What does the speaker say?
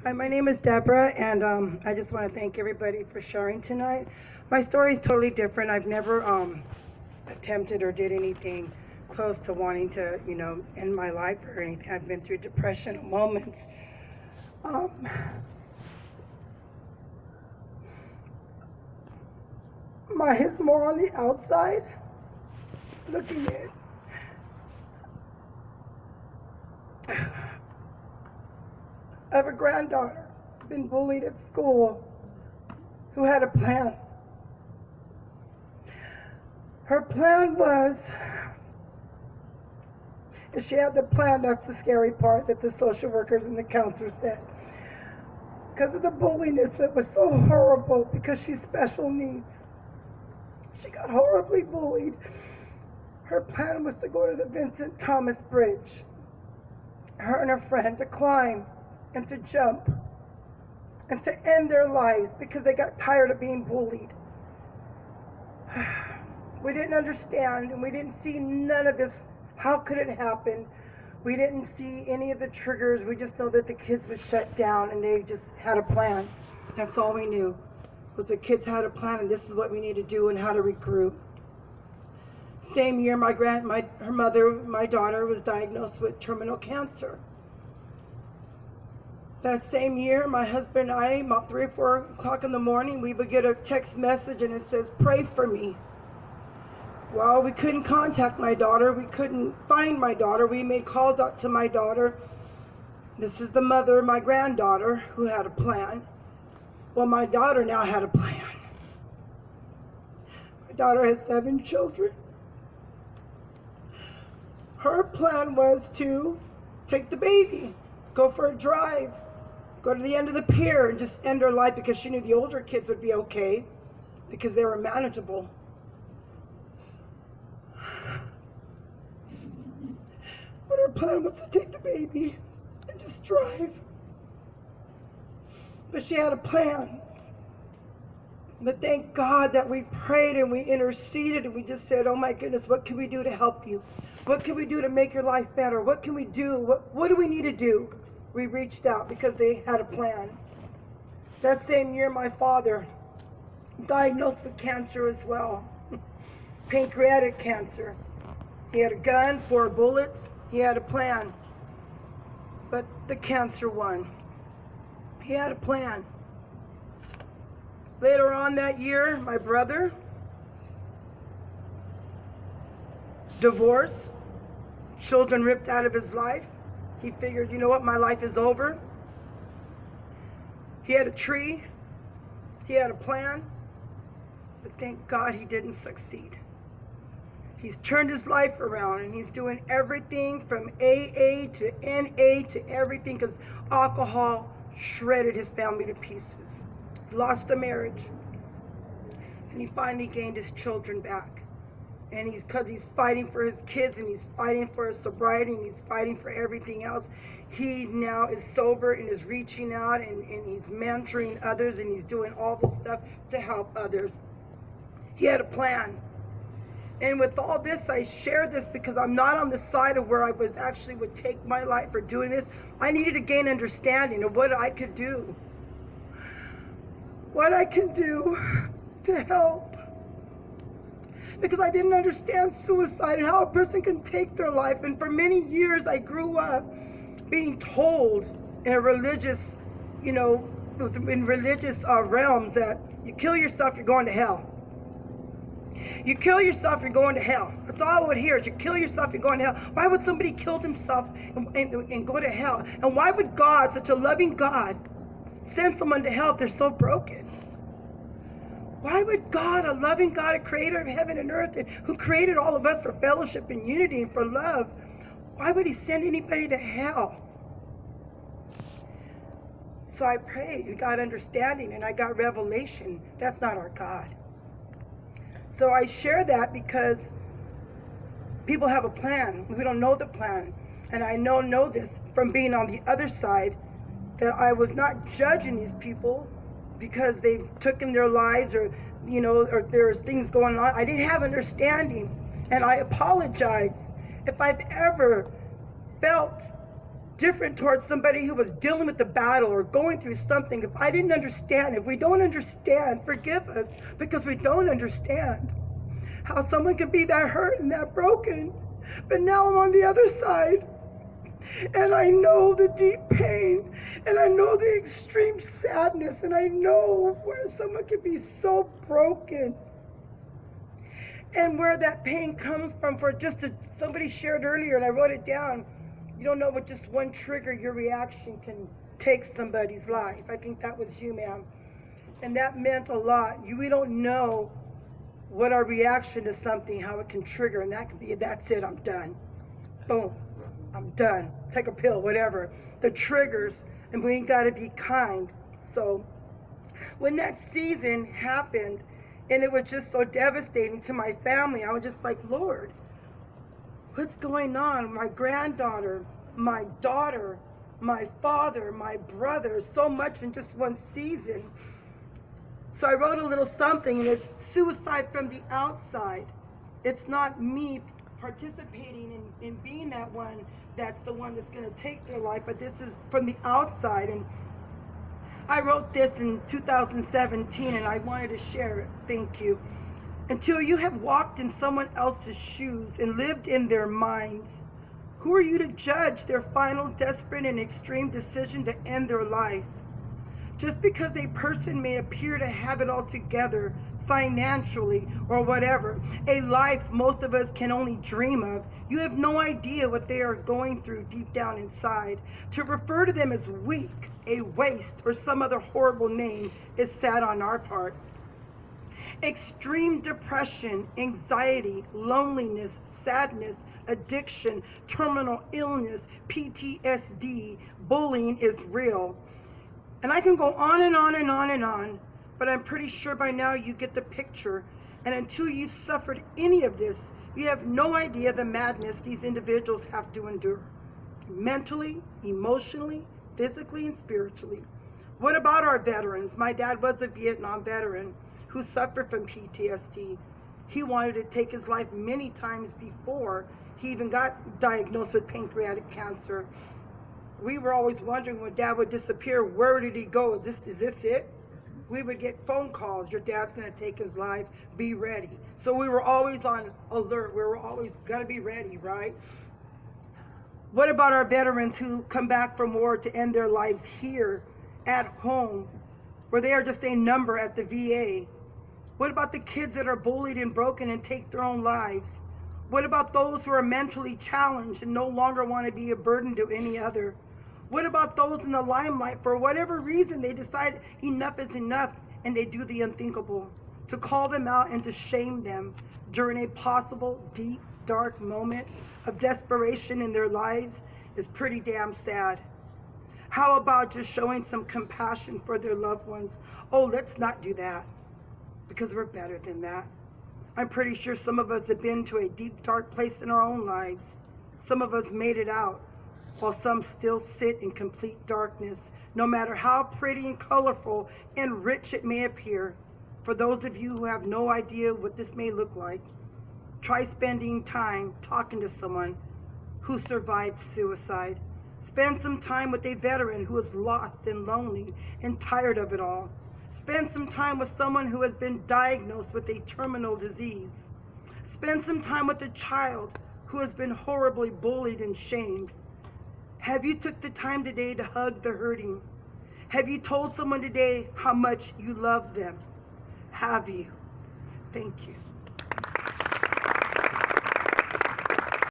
Hi, my name is Deborah, and I just want to thank everybody for sharing tonight. My story is totally different. I've never attempted or did anything close to wanting to, end my life or anything. I've been through depression moments. Um, Mine is more on the outside, looking in. I have a granddaughter, been bullied at school, who had a plan. Her plan was, if she had the plan, that's the scary part that the social workers and the counselors said. Because of the bulliness that was so horrible, because she's special needs. She got horribly bullied. Her plan was to go to the Vincent Thomas Bridge. Her and her friend to climb and to jump and to end their lives because they got tired of being bullied. We didn't understand, and we didn't see none of this. How could it happen? We didn't see any of the triggers. We just know that the kids would shut down and they just had a plan. That's all we knew, was the kids had a plan and this is what we need to do and how to regroup. Same year, my daughter was diagnosed with terminal cancer. That same year, my husband and I, about 3 or 4 o'clock in the morning, we would get a text message and it says, "Pray for me." Well, we couldn't contact my daughter. We couldn't find my daughter. We made calls out to my daughter. This is the mother of my granddaughter who had a plan. Well, my daughter now had a plan. My daughter has 7 children. Her plan was to take the baby, go for a drive, go to the end of the pier and just end her life because she knew the older kids would be okay because they were manageable. But her plan was to take the baby and just drive. But she had a plan. But thank God that we prayed and we interceded and we just said, "Oh my goodness, what can we do to help you? What can we do to make your life better? What can we do? What do we need to do?" We reached out because they had a plan. That same year, my father diagnosed with cancer as well. Pancreatic cancer. He had a gun, 4 bullets. He had a plan. But the cancer won. He had a plan. Later on that year, my brother, divorce, children ripped out of his life. He figured, you know what, my life is over. He had a tree. He had a plan. But thank God he didn't succeed. He's turned his life around and he's doing everything from AA to NA to everything because alcohol shredded his family to pieces. He lost the marriage. And he finally gained his children back. And because he's fighting for his kids and he's fighting for his sobriety and he's fighting for everything else, he now is sober and is reaching out and he's mentoring others and he's doing all this stuff to help others. He had a plan. And with all this, I share this because I'm not on the side of where I was actually would take my life for doing this. I needed to gain understanding of what I could do. What I can do to help. Because I didn't understand suicide and how a person can take their life. And for many years, I grew up being told in a religious, in religious realms that you kill yourself, you're going to hell. You kill yourself, you're going to hell. That's all I would hear is you kill yourself, you're going to hell. Why would somebody kill themselves and go to hell? And why would God, such a loving God, send someone to hell if they're so broken? Why would God, a loving God, a creator of heaven and earth, and who created all of us for fellowship and unity and for love, why would he send anybody to hell? So I prayed and got understanding and I got revelation. That's not our God. So I share that because people have a plan. We don't know the plan. And I know this from being on the other side, that I was not judging these people because they've taken their lives or there's things going on. I didn't have understanding. And I apologize if I've ever felt different towards somebody who was dealing with the battle or going through something. If I didn't understand, if we don't understand, forgive us, because we don't understand how someone can be that hurt and that broken. But now I'm on the other side, and I know the deep pain, and I know the extreme sadness, and I know where someone can be so broken and where that pain comes from. Somebody shared earlier, and I wrote it down. You don't know what just one trigger, your reaction can take somebody's life. I think that was you, ma'am. And that meant a lot. We don't know what our reaction to something, how it can trigger, and that could be, that's it, I'm done. Boom, I'm done. Take a pill, whatever. The triggers, and we got to be kind. So when that season happened, and it was just so devastating to my family, I was just like, Lord, what's going on? My granddaughter, my daughter, my father, my brother, so much in just one season. So I wrote a little something, and it's suicide from the outside. It's not me participating in being that one that's the one that's going to take their life, but this is from the outside. And I wrote this in 2017, and I wanted to share it. Thank you. Until you have walked in someone else's shoes and lived in their minds, who are you to judge their final desperate and extreme decision to end their life? Just because a person may appear to have it all together financially or whatever, a life most of us can only dream of, you have no idea what they are going through deep down inside. To refer to them as weak, a waste, or some other horrible name is sad on our part. Extreme depression, anxiety, loneliness, sadness, addiction, terminal illness, PTSD, bullying is real. And I can go on and on and on and on, but I'm pretty sure by now you get the picture. And until you've suffered any of this, you have no idea the madness these individuals have to endure. Mentally, emotionally, physically, and spiritually. What about our veterans? My dad was a Vietnam veteran who suffered from PTSD. He wanted to take his life many times before he even got diagnosed with pancreatic cancer. We were always wondering when Dad would disappear, where did he go? Is this it? We would get phone calls, your dad's gonna take his life, be ready. So we were always on alert, we were always gonna be ready, right? What about our veterans who come back from war to end their lives here at home, where they are just a number at the VA? What about the kids that are bullied and broken and take their own lives? What about those who are mentally challenged and no longer want to be a burden to any other? What about those in the limelight? For whatever reason, they decide enough is enough and they do the unthinkable. To call them out and to shame them during a possible deep, dark moment of desperation in their lives is pretty damn sad. How about just showing some compassion for their loved ones? Oh, let's not do that, because we're better than that. I'm pretty sure some of us have been to a deep, dark place in our own lives. Some of us made it out, while some still sit in complete darkness, no matter how pretty and colorful and rich it may appear. For those of you who have no idea what this may look like, try spending time talking to someone who survived suicide. Spend some time with a veteran who is lost and lonely and tired of it all. Spend some time with someone who has been diagnosed with a terminal disease. Spend some time with a child who has been horribly bullied and shamed. Have you took the time today to hug the hurting? Have you told someone today how much you love them? Have you? Thank you.